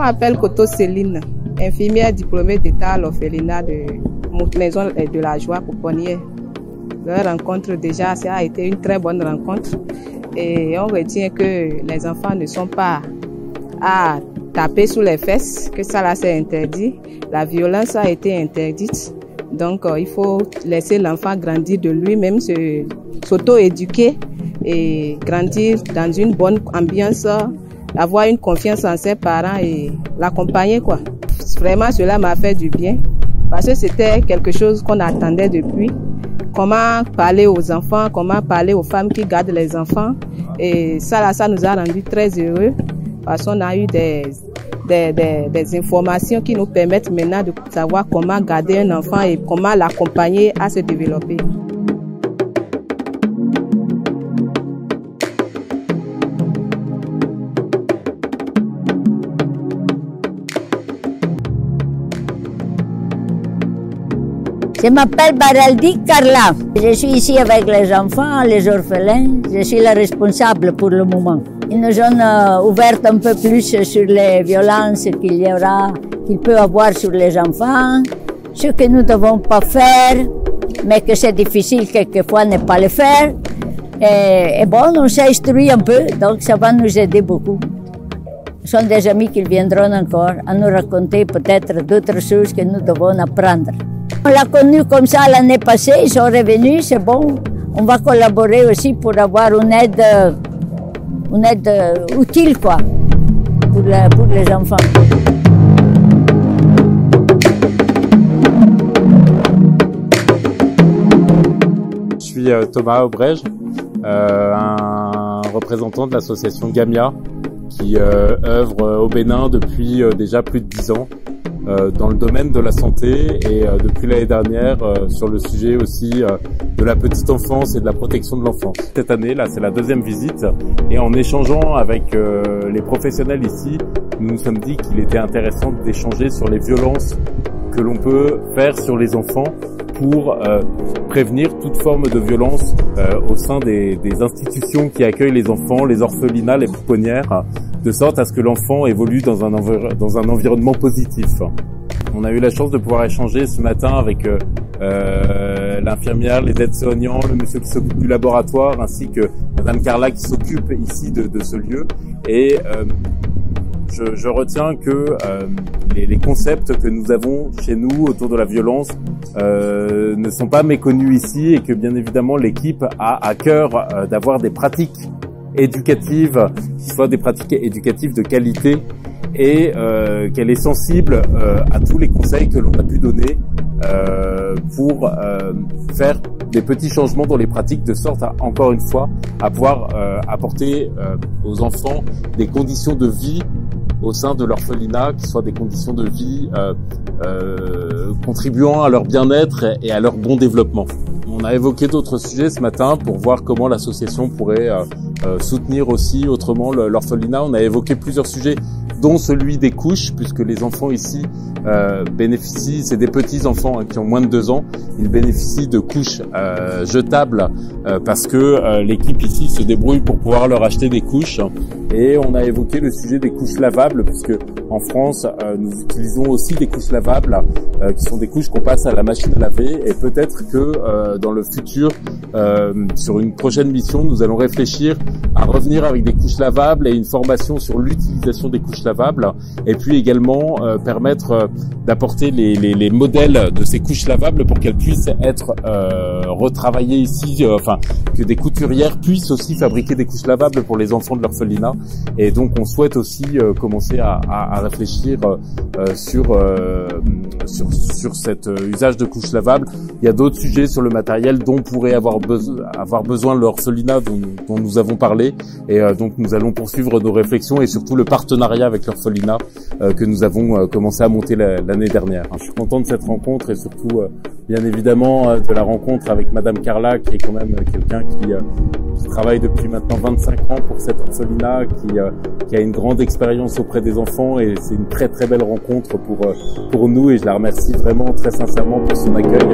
m'appelle Koto Céline, infirmière diplômée d'État à l'orphelinat de Maison de la Joie Pouponnière. Leur rencontre déjà, ça a été une très bonne rencontre et on retient que les enfants ne sont pas à taper sous les fesses, que ça là c'est interdit. La violence a été interdite, donc il faut laisser l'enfant grandir de lui-même, s'auto-éduquer et grandir dans une bonne ambiance, avoir une confiance en ses parents et l'accompagner quoi. Vraiment cela m'a fait du bien parce que c'était quelque chose qu'on attendait depuis. Comment parler aux enfants, comment parler aux femmes qui gardent les enfants. Et ça nous a rendu très heureux parce qu'on a eu des informations qui nous permettent maintenant de savoir comment garder un enfant et comment l'accompagner à se développer. Je m'appelle Baraldi Carla. Je suis ici avec les enfants, les orphelins. Je suis la responsable pour le moment. Ils nous ont ouvert un peu plus sur les violences qu'il peut avoir sur les enfants, ce que nous ne devons pas faire, mais que c'est difficile quelquefois ne pas le faire. Et bon, on s'est instruit un peu, donc ça va nous aider beaucoup. Ce sont des amis qui viendront encore à nous raconter peut-être d'autres choses que nous devons apprendre. On l'a connu comme ça l'année passée, ils sont revenus, c'est bon. On va collaborer aussi pour avoir une aide utile quoi, pour les enfants. Je suis Thomas Aubrège, un représentant de l'association Gamia qui œuvre au Bénin depuis déjà plus de 10 ans. Dans le domaine de la santé et depuis l'année dernière sur le sujet aussi de la petite enfance et de la protection de l'enfance. Cette année, là, c'est la deuxième visite et en échangeant avec les professionnels ici, nous nous sommes dit qu'il était intéressant d'échanger sur les violences que l'on peut faire sur les enfants pour prévenir toute forme de violence au sein des institutions qui accueillent les enfants, les orphelinats, les pouponnières, de sorte à ce que l'enfant évolue dans un environnement positif. On a eu la chance de pouvoir échanger ce matin avec l'infirmière, les aides-soignants, le monsieur qui s'occupe du laboratoire, ainsi que Madame Carla qui s'occupe ici de ce lieu. Et je retiens que les concepts que nous avons chez nous autour de la violence ne sont pas méconnus ici et que bien évidemment l'équipe a à cœur d'avoir des pratiques éducatives qui soient des pratiques éducatives de qualité et qu'elle est sensible à tous les conseils que l'on a pu donner pour faire des petits changements dans les pratiques de sorte à, encore une fois, à pouvoir apporter aux enfants des conditions de vie au sein de l'orphelinat, qui soient des conditions de vie contribuant à leur bien-être et à leur bon développement. On a évoqué d'autres sujets ce matin pour voir comment l'association pourrait soutenir aussi autrement l'orphelinat. On a évoqué plusieurs sujets, dont celui des couches, puisque les enfants ici bénéficient, c'est des petits enfants qui ont moins de 2 ans, ils bénéficient de couches jetables parce que l'équipe ici se débrouille pour pouvoir leur acheter des couches. Et on a évoqué le sujet des couches lavables, puisque en France, nous utilisons aussi des couches lavables, qui sont des couches qu'on passe à la machine à laver. Et peut-être que dans le futur, sur une prochaine mission, nous allons réfléchir à revenir avec des couches lavables et une formation sur l'utilisation des couches lavables. Et puis également permettre d'apporter les modèles de ces couches lavables pour qu'elles puissent être retravaillées ici, enfin que des couturières puissent aussi fabriquer des couches lavables pour les enfants de l'orphelinat. Et donc on souhaite aussi commencer à réfléchir sur cet usage de couches lavables. Il y a d'autres sujets sur le matériel dont pourrait avoir besoin l'orphelinat dont nous avons parlé. Et donc nous allons poursuivre nos réflexions et surtout le partenariat avec l'orphelinat que nous avons commencé à monter l'année dernière. Je suis content de cette rencontre et surtout bien évidemment de la rencontre avec Madame Carla, qui est quand même quelqu'un qui travaille depuis maintenant 25 ans pour cet orphelinat, qui a une grande expérience auprès des enfants, et c'est une très très belle rencontre pour nous, et je la remercie vraiment très sincèrement pour son accueil.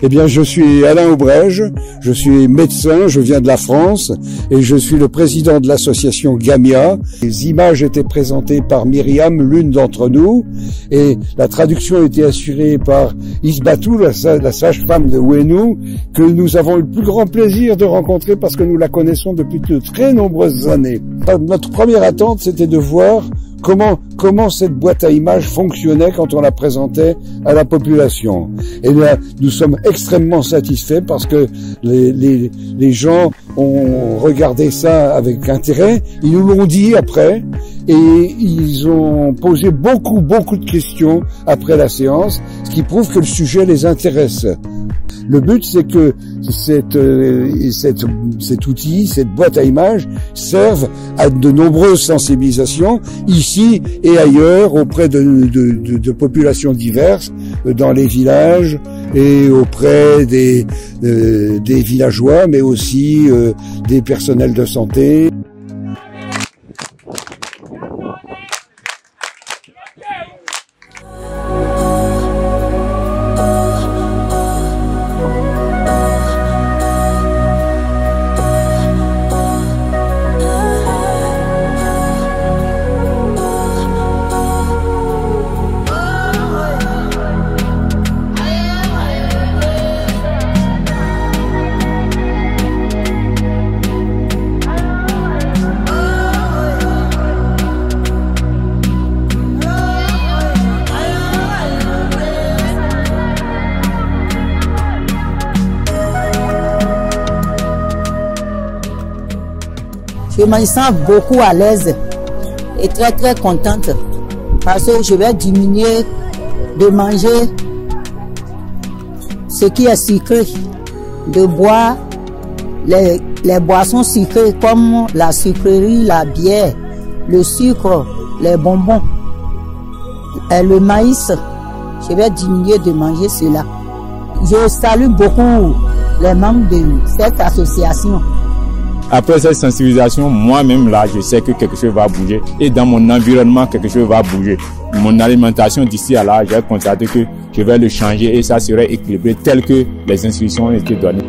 Eh bien, je suis Alain Aubrège, je suis médecin, je viens de la France et je suis le président de l'association Gamia. Les images étaient présentées par Myriam, l'une d'entre nous, et la traduction a été assurée par Isbatou, la sage-femme de Ouenou, que nous avons eu le plus grand plaisir de rencontrer parce que nous la connaissons depuis de très nombreuses années. Notre première attente, c'était de voir comment cette boîte à images fonctionnait quand on la présentait à la population. Et là, nous sommes extrêmement satisfaits parce que les gens ont regardé ça avec intérêt. Ils nous l'ont dit après et ils ont posé beaucoup de questions après la séance, ce qui prouve que le sujet les intéresse. Le but, c'est que cet outil, cette boîte à images, serve à de nombreuses sensibilisations, ici et ailleurs, auprès de populations diverses, dans les villages et auprès des villageois, mais aussi des personnels de santé. Je me sens beaucoup à l'aise et très contente parce que je vais diminuer de manger ce qui est sucré, de boire les boissons sucrées comme la sucrerie, la bière, le sucre, les bonbons et le maïs. Je vais diminuer de manger cela. Je salue beaucoup les membres de cette association. Après cette sensibilisation, moi-même là, je sais que quelque chose va bouger et dans mon environnement, quelque chose va bouger. Mon alimentation d'ici à là, j'ai constaté que je vais le changer et ça serait équilibré tel que les instructions ont été données.